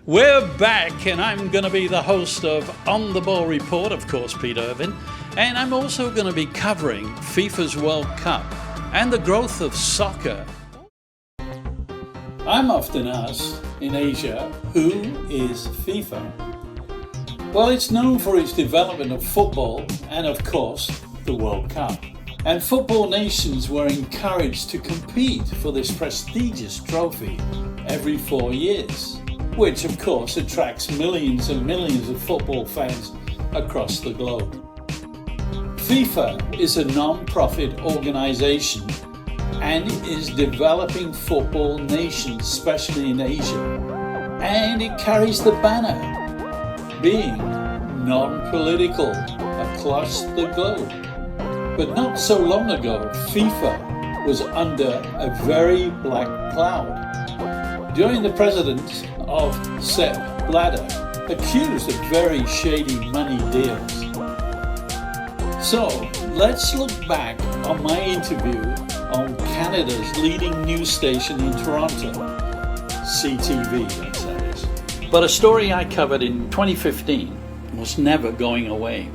We're back, and I'm going to be the host of On the Ball Report, of course, Pete Irvin, and I'm also going to be covering FIFA's World Cup and the growth of soccer. I'm often asked in Asia, who is FIFA? Well, it's known for its development of football and, of course, the World Cup. And football nations were encouraged to compete for this prestigious trophy every 4 years, which of course attracts millions and millions of football fans across the globe. FIFA is a non-profit organization and it is developing football nations, especially in Asia. And it carries the banner, being non-political across the globe. But not so long ago, FIFA was under a very black cloud. During the presidency of Sepp Blatter, accused of very shady money deals. So let's look back on my interview on Canada's leading news station in Toronto, CTV, that is. But a story I covered in 2015 was never going away.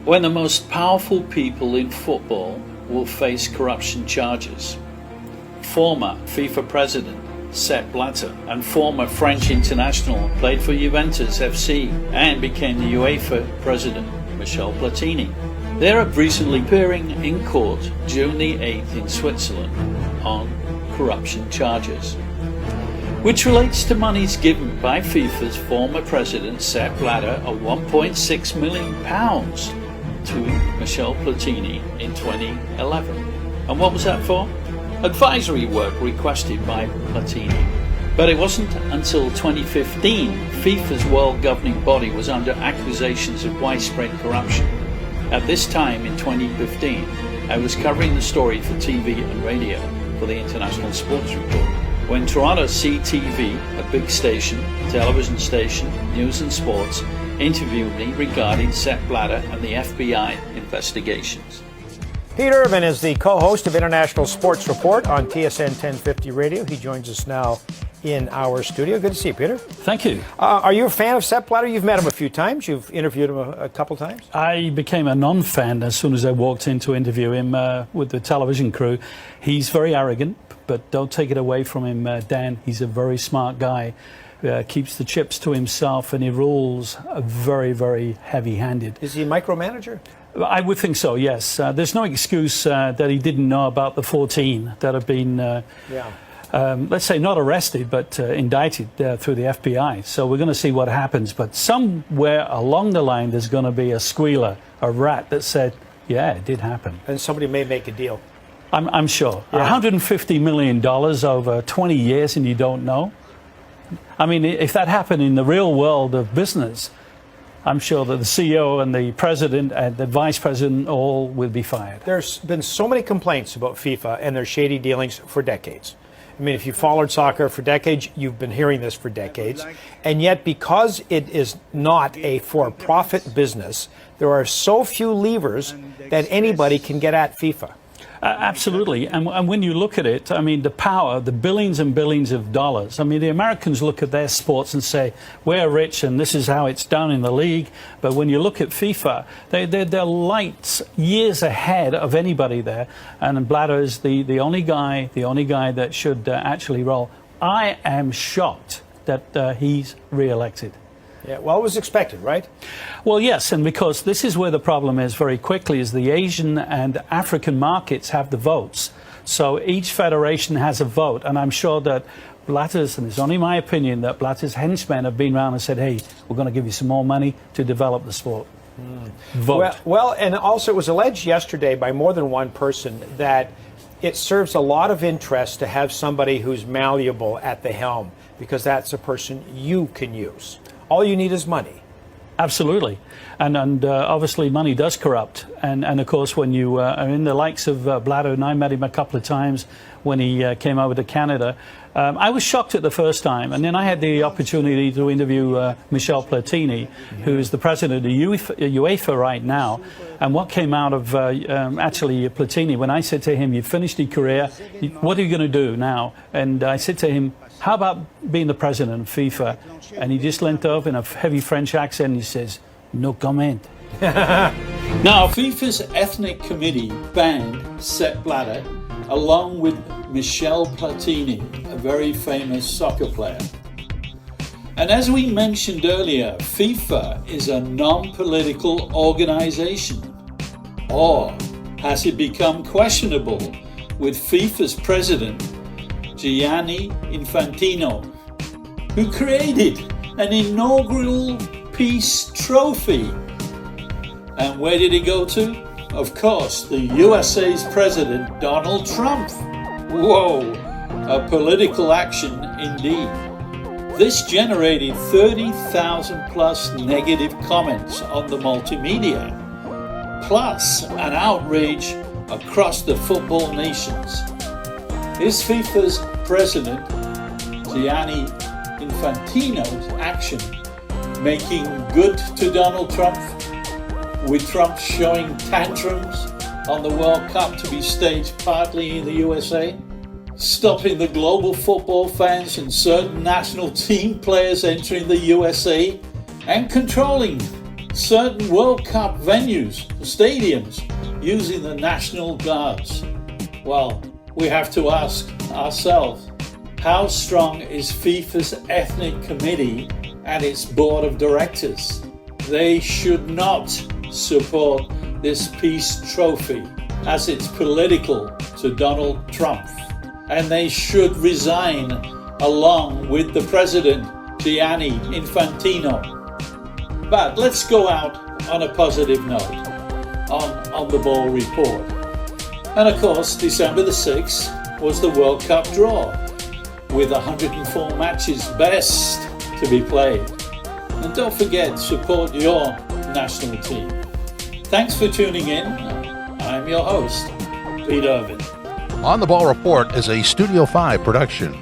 When the most powerful people in football will face corruption charges. Former FIFA president Sepp Blatter and former French international played for Juventus FC and became the UEFA president Michel Platini. They're recently appearing in court June the 8th in Switzerland on corruption charges, which relates to monies given by FIFA's former president Sepp Blatter of £1.6 million to Michel Platini in 2011. And what was that for? Advisory work requested by Platini. But it wasn't until 2015 FIFA's world governing body was under accusations of widespread corruption. At this time in 2015, I was covering the story for TV and radio for the International Sports Report when Toronto CTV, a big station, television station, news and sports, interviewed me regarding Sepp Blatter and the FBI investigations. Pete Irvin is the co-host of International Sports Report on TSN 1050 Radio. He joins us now in our studio. Good to see you, Peter. Thank you. Are you a fan of Sepp Blatter? You've met him a few times. You've interviewed him a couple times. I became a non-fan as soon as I walked in to interview him with the television crew. He's very arrogant, but don't take it away from him, Dan. He's a very smart guy. Keeps the chips to himself, and he rules very, very heavy-handed. Is he a micromanager? I would think so, yes. There's no excuse that he didn't know about the 14 that have been, let's say, not arrested, but indicted through the FBI. So we're going to see what happens. But somewhere along the line, there's going to be a squealer, a rat that said, yeah, it did happen. And somebody may make a deal. I'm sure. Yeah. $150 million over 20 years and you don't know? I mean, if that happened in the real world of business, I'm sure that the CEO and the president and the vice president all will be fired. There's been so many complaints about FIFA and their shady dealings for decades. I mean, if you followed soccer for decades, you've been hearing this for decades. And yet, because it is not a for-profit business, there are so few levers that anybody can get at FIFA. Absolutely. And when you look at it, I mean, the power, the billions and billions of dollars. I mean, the Americans look at their sports and say, we're rich and this is how it's done in the league. But when you look at FIFA, they're lights years ahead of anybody there. And Blatter is the only guy that should actually roll. I am shocked that he's re-elected. Yeah, well, it was expected, right? Well, yes, and because this is where the problem is very quickly, is the Asian and African markets have the votes. So each federation has a vote, and I'm sure that Blatter's, and it's only my opinion, that Blatter's henchmen have been around and said, hey, we're going to give you some more money to develop the sport. Vote. Well, and also it was alleged yesterday by more than one person that it serves a lot of interest to have somebody who's malleable at the helm, because that's a person you can use. All you need is money. Absolutely. And obviously money does corrupt. And of course, when you are in the likes of Blatter, and I met him a couple of times when he came over to Canada, I was shocked at the first time. And then I had the opportunity to interview Michel Platini, who is the president of UEFA right now. And what came out of actually Platini, when I said to him, you've finished your career, what are you going to do now? And I said to him, How about being the president of FIFA? And he just leant over in a heavy French accent and he says, no comment. Now, FIFA's ethnic committee banned Sepp Blatter along with Michel Platini, a very famous soccer player. And as we mentioned earlier, FIFA is a non-political organization. Or has it become questionable with FIFA's president, Gianni Infantino, who created an inaugural peace trophy? And where did it go to? Of course, the USA's president, Donald Trump. Whoa, a political action indeed. This generated 30,000 plus negative comments on the multimedia, plus an outrage across the football nations. Is FIFA's president, Gianni Infantino's action making good to Donald Trump, with Trump showing tantrums on the World Cup to be staged partly in the USA, stopping the global football fans and certain national team players entering the USA, and controlling certain World Cup venues, stadiums, using the National Guards? Well, we have to ask ourselves, how strong is FIFA's ethnic committee and its board of directors? They should not support this peace trophy, as it's political to Donald Trump, and they should resign along with the president, Gianni Infantino. But let's go out on a positive note on the ball report. And of course, December the 6th was the World Cup draw, with 104 matches best to be played. And don't forget, support your national team. Thanks for tuning in. I'm your host, Pete Irvin. On the Ball Report is a Studio 5 production.